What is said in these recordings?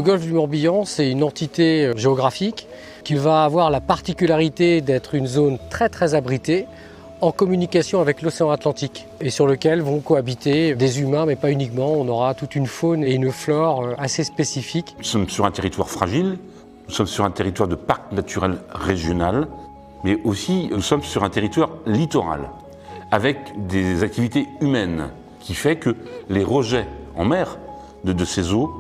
golfe du Morbihan, c'est une entité géographique qui va avoir la particularité d'être une zone très abritée en communication avec l'océan Atlantique et sur lequel vont cohabiter des humains, mais pas uniquement. On aura toute une faune et une flore assez spécifiques. Nous sommes sur un territoire fragile, nous sommes sur un territoire de parc naturel régional, mais aussi nous sommes sur un territoire littoral, avec des activités humaines, qui fait que les rejets en mer de ces eaux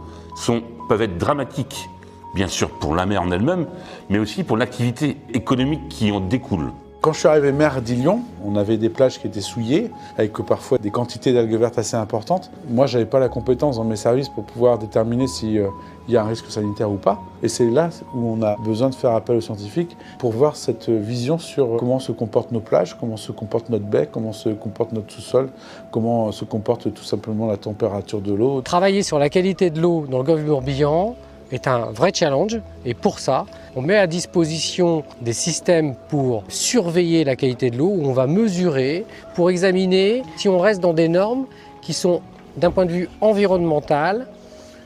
peuvent être dramatiques, bien sûr pour la mer en elle-même, mais aussi pour l'activité économique qui en découle. Quand je suis arrivé mer d'Ilion, on avait des plages qui étaient souillées, avec parfois des quantités d'algues vertes assez importantes. Moi, je n'avais pas la compétence dans mes services pour pouvoir déterminer s'il y a un risque sanitaire ou pas. Et c'est là où on a besoin de faire appel aux scientifiques pour voir cette vision sur comment se comportent nos plages, comment se comporte notre baie, comment se comporte notre sous-sol, comment se comporte tout simplement la température de l'eau. Travailler sur la qualité de l'eau dans le golfe du Morbihan est un vrai challenge et pour ça, on met à disposition des systèmes pour surveiller la qualité de l'eau où on va mesurer pour examiner si on reste dans des normes qui sont d'un point de vue environnemental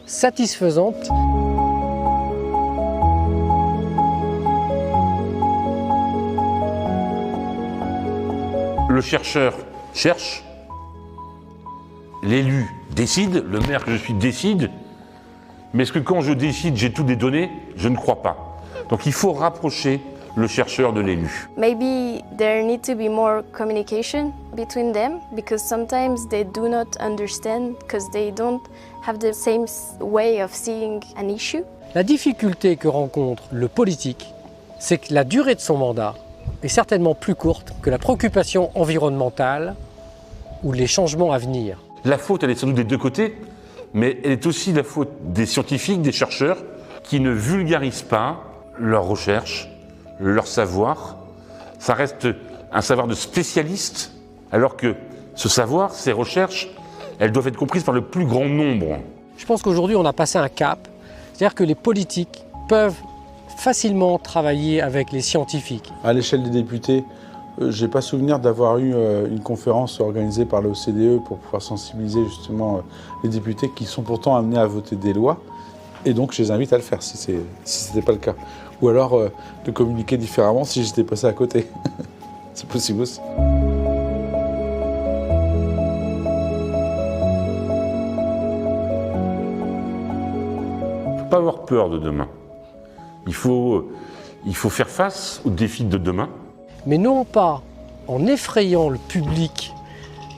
satisfaisantes. Le chercheur cherche, l'élu décide, le maire que je suis décide, mais est-ce que quand je décide, j'ai toutes les données? Je ne crois pas. Donc il faut rapprocher le chercheur de l'élu. Maybe there need to be more communication between them because sometimes they do not understand because they don't have the same way of seeing an issue. La difficulté que rencontre le politique, c'est que la durée de son mandat est certainement plus courte que la préoccupation environnementale ou les changements à venir. La faute, elle est sans doute des deux côtés, mais elle est aussi la faute des scientifiques, des chercheurs, qui ne vulgarisent pas leurs recherches, leur savoir. Ça reste un savoir de spécialiste, alors que ce savoir, ces recherches, elles doivent être comprises par le plus grand nombre. Je pense qu'aujourd'hui, on a passé un cap, c'est-à-dire que les politiques peuvent facilement travailler avec les scientifiques. À l'échelle des députés, je n'ai pas souvenir d'avoir eu une conférence organisée par l'OCDE pour pouvoir sensibiliser justement les députés qui sont pourtant amenés à voter des lois. Et donc je les invite à le faire si ce n'était pas le cas. Ou alors de communiquer différemment si j'étais passé à côté. C'est possible aussi. Il ne faut pas avoir peur de demain. Il faut faire face aux défis de demain. Mais non pas en effrayant le public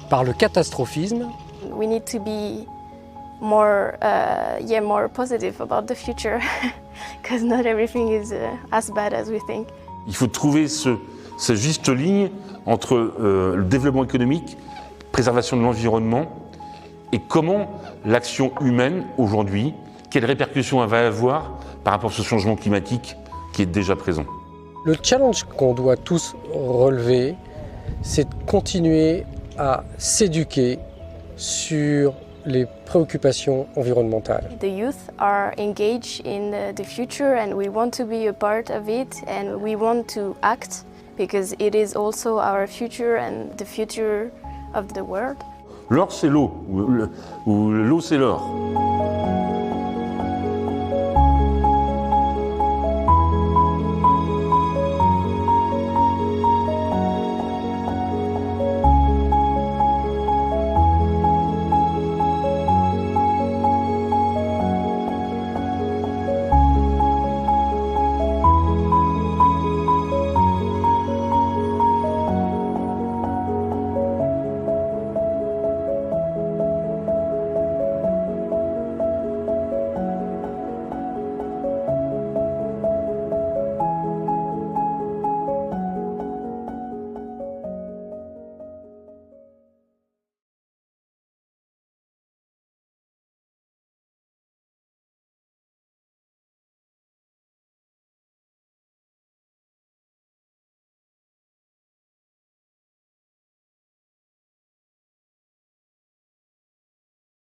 par le catastrophisme. We need to be more positive about the future because not everything is as bad as we think. Il faut trouver cette juste ligne entre le développement économique, préservation de l'environnement et comment l'action humaine aujourd'hui, quelles répercussions elle va avoir par rapport à ce changement climatique qui est déjà présent. Le challenge qu'on doit tous relever, c'est de continuer à s'éduquer sur les préoccupations environnementales. The youth are engaged in the future and we want to be a part of it and we want to act because it is also our future and the future of the world. L'or c'est l'eau, ou l'eau c'est l'or.